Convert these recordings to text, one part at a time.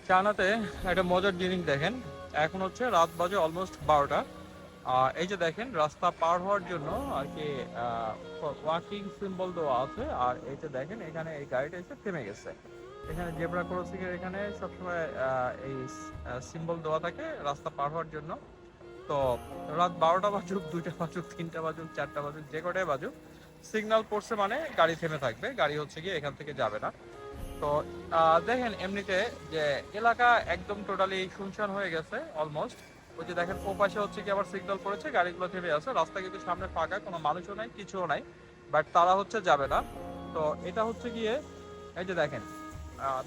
চায়নাতে একটা মজার জিনিস দেখেন, এখন হচ্ছে রাত বাজে অলমোস্ট 12টা। এই যে দেখেন রাস্তা পার হওয়ার জন্য আর কি ওয়াকিং সিম্বল দেওয়া আছে। আর এই যে দেখেন এখানে এই গাড়িটা এসে থেমে গেছে। এখানে জেব্রা ক্রসিং এর এখানে সবসময় এই সিম্বল দেওয়া থাকে রাস্তা পার হওয়ার জন্য। তো রাত 12টা বাজুক, 2টা বাজুক, 3টা বাজুক, 4টা বাজুক, যে কটাই বাজুক, সিগন্যাল পড়ছে মানে গাড়ি থেমে থাকবে, গাড়ি হচ্ছে গিয়ে এখান থেকে যাবে না। তো দেখেন এমনিতে যে এলাকা একদম টোটালি শুনশান হয়ে গেছে অলমোস্ট। ওই যে দেখেন ও পাশে হচ্ছে কি আবার সিগন্যাল পড়েছে, গাড়িগুলো থেমে আছে, রাস্তা কিন্তু সামনে ফাঁকা, কোনো মানুষও নাই, কিছুও নাই, বাট তারা হচ্ছে যাবে না। তো এটা হচ্ছে গিয়ে এই যে দেখেন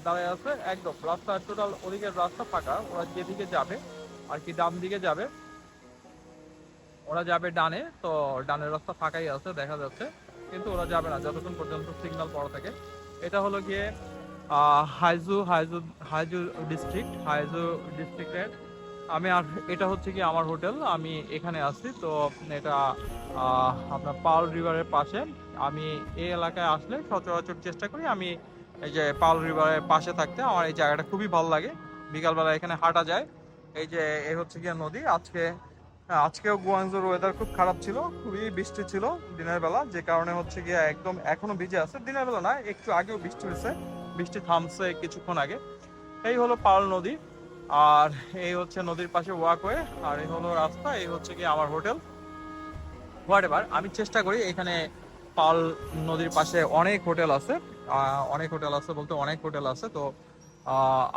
দাঁড়ায় আছে একদম রাস্তা টোটাল, ওদিকের রাস্তা ফাঁকা, ওরা যেদিকে যাবে আর কি ডান দিকে যাবে, ওরা যাবে ডানে। তো ডানের রাস্তা ফাঁকাই আছে দেখা যাচ্ছে, কিন্তু ওরা যাবে না যতক্ষণ পর্যন্ত সিগন্যাল পড়া থাকে। এটা হলো গিয়ে হাইজু হাইজু হাইজু ডিস্ট্রিক্টের আমি। আর এটা হচ্ছে কি আমার হোটেল, আমি এখানে আছি। তো এটা আপনার পাল রিভারের পাশে। আমি এই এলাকায় আসলে সচরাচর চেষ্টা করি আমি এই যে পাল রিভারের পাশে থাকতে। আমার এই জায়গাটা খুবই ভালো লাগে, বিকালবেলা এখানে হাঁটা যায়। এই যে এই হচ্ছে গিয়ে নদী। আজকেও গুয়াংজোর ওয়েদার খুব খারাপ ছিল, খুবই বৃষ্টি ছিল দিনের বেলা, যে কারণে হচ্ছে গিয়ে একদম এখনো ভিজে আছে। দিনের বেলা না, একটু আগেও বৃষ্টি হয়েছে, বৃষ্টি থামছে কিছুক্ষণ আগে। এই হলো পাল নদী, আর এই হচ্ছে নদীর পাশে ওয়াকওয়ে, আর এই হলো রাস্তা, এই হচ্ছে গিয়ে আমার হোটেল। হোয়াটএভার, আমি চেষ্টা করি এখানে পাল নদীর পাশে অনেক হোটেল আছে, অনেক হোটেল আছে বলতে অনেক হোটেল আছে। তো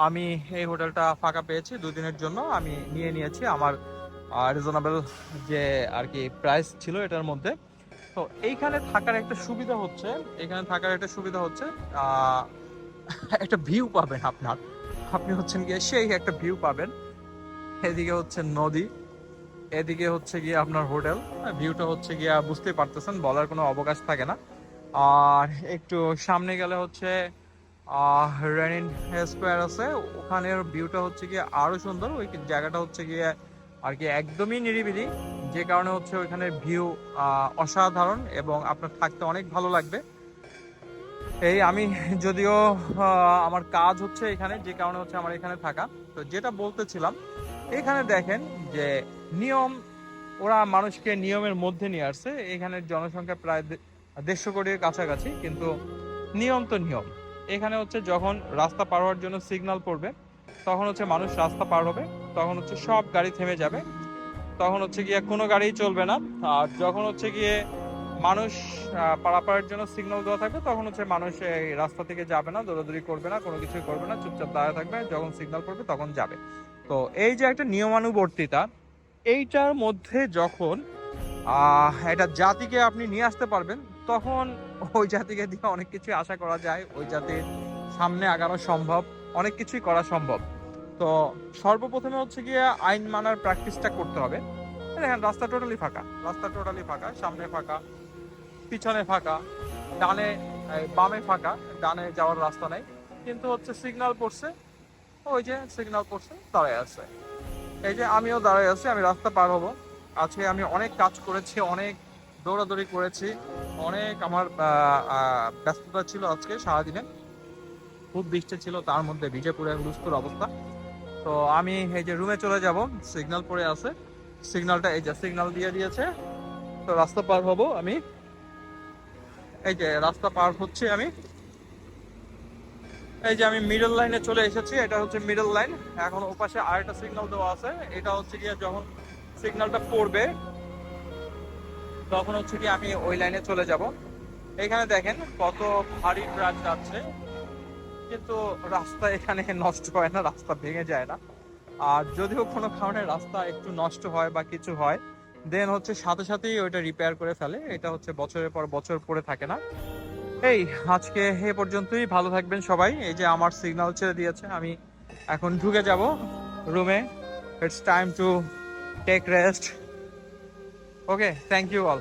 আমি এই হোটেলটা ফাঁকা পেয়েছি 2 দিনের জন্য, আমি নিয়ে নিয়েছি আমার রিজনেবল যে আর কি প্রাইস ছিল এটার মধ্যে। তো এইখানে থাকার একটা সুবিধা হচ্ছে, আহ, একটা ভিউ পাবেন আপনার, আপনি হচ্ছেন গিয়ে সেই একটা ভিউ পাবেন। এদিকে হচ্ছে নদী, এদিকে হচ্ছে গিয়ে আপনার হোটেল, ভিউটা হচ্ছে গিয়া বুঝতেই পারতেছেন, বলার কোনো অবকাশ থাকে না। আর একটু সামনে গেলে হচ্ছে রেনিন স্কোয়ার আছে, ওখানের ভিউটা হচ্ছে গিয়ে আরো সুন্দর। ওই জায়গাটা হচ্ছে গিয়ে আর কি একদমই নিরিবিলি, যে কারণে হচ্ছে ওইখানের ভিউ অসাধারণ এবং আপনার থাকতে অনেক ভালো লাগবে। এই আমি যদিও আমার কাজ হচ্ছে এখানে, যে কারণে হচ্ছে আমার এখানে থাকা। তো যেটা বলতেছিলাম, এখানে দেখেন যে নিয়ম, ওরা মানুষকে নিয়মের মধ্যে নিয়ে আসছে। এখানের জনসংখ্যা প্রায় 150 কোটির কাছাকাছি, কিন্তু নিয়ম তো নিয়ম। এখানে হচ্ছে যখন রাস্তা পার হওয়ার জন্য সিগন্যাল পড়বে, তখন হচ্ছে মানুষ রাস্তা পার হবে, তখন হচ্ছে সব গাড়ি থেমে যাবে, তখন হচ্ছে গিয়ে কোনো গাড়ি চলবে না। আর যখন হচ্ছে গিয়ে মানুষ পারাপারের জন্য সিগন্যাল দেওয়া থাকবে, তখন হচ্ছে মানুষ এই রাস্তা থেকে যাবে না, দৌড়াদৌড়ি করবে না, কোনো কিছুই করবে না, চুপচাপ দাঁড়িয়ে থাকবে, যখন সিগন্যাল পড়বে তখন যাবে। তো এই যে একটা নিয়মানুবর্তিতা, এইটার মধ্যে যখন এটা জাতিকে আপনি নিয়ে আসতে পারবেন, তখন ওই জাতিকে দিয়ে অনেক কিছু আশা করা যায়, ওই জাতির সামনে আগানো সম্ভব, অনেক কিছুই করা সম্ভব। তো সর্বপ্রথমে হচ্ছে গিয়ে আইন মানার প্র্যাকটিসটা করতে হবে। দেখেন রাস্তা টোটালি ফাঁকা, সামনে ফাঁকা, পিছনে ফাঁকা, ডানে বামে ফাঁকা, ডানে যাওয়ার রাস্তা নাই, কিন্তু হচ্ছে সিগন্যাল পড়ছে, ওই যে সিগন্যাল পড়ছে দাঁড়ায় আছে। এই যে আমিও দাঁড়ায় আছি, আমি রাস্তা পার হব। আজকে আমি অনেক কাজ করেছি, অনেক দৌড়াদৌড়ি করেছি, অনেক আমার ব্যস্ততা ছিল আজকে সারাদিনে, খুব বৃষ্টি ছিল, তার মধ্যে ভিজে পুরো হুলস্থুল অবস্থা। তো আমি এই যে রুমে চলে যাব, সিগন্যাল পড়ে আছে, সিগন্যালটা এই যে সিগন্যাল দিয়ে দিয়েছে। তো রাস্তা পার হব আমি, এই যে রাস্তা পার হচ্ছে আমি, এই যে আমি মিডল লাইনে চলে এসেছি, এটা হচ্ছে মিডল লাইন। এখন ওপাশে আরেকটা সিগন্যাল দেওয়া আছে, এটা হচ্ছে গিয়ে যখন সিগন্যালটা পড়বে তখন হচ্ছে কি আমি ওই লাইনে চলে যাব। এখানে দেখেন কত ভারী ট্রাক যাচ্ছে, কিন্তু রাস্তা এখানে নষ্ট হয় না, রাস্তা ভেঙে যায় না। আর যদিও কোনো কারণে রাস্তা একটু নষ্ট হয় বা কিছু হয়, দেন হচ্ছে সাথে সাথেই ওইটা রিপেয়ার করে ফেলে, এটা হচ্ছে বছরের পর বছর পরে থাকে না। এই আজকে এ পর্যন্তই, ভালো থাকবেন সবাই। এই যে আমার সিগন্যাল ছেড়ে দিয়েছে, আমি এখন ঢুকে যাব রুমে। It's time to take rest. Okay, thank you all.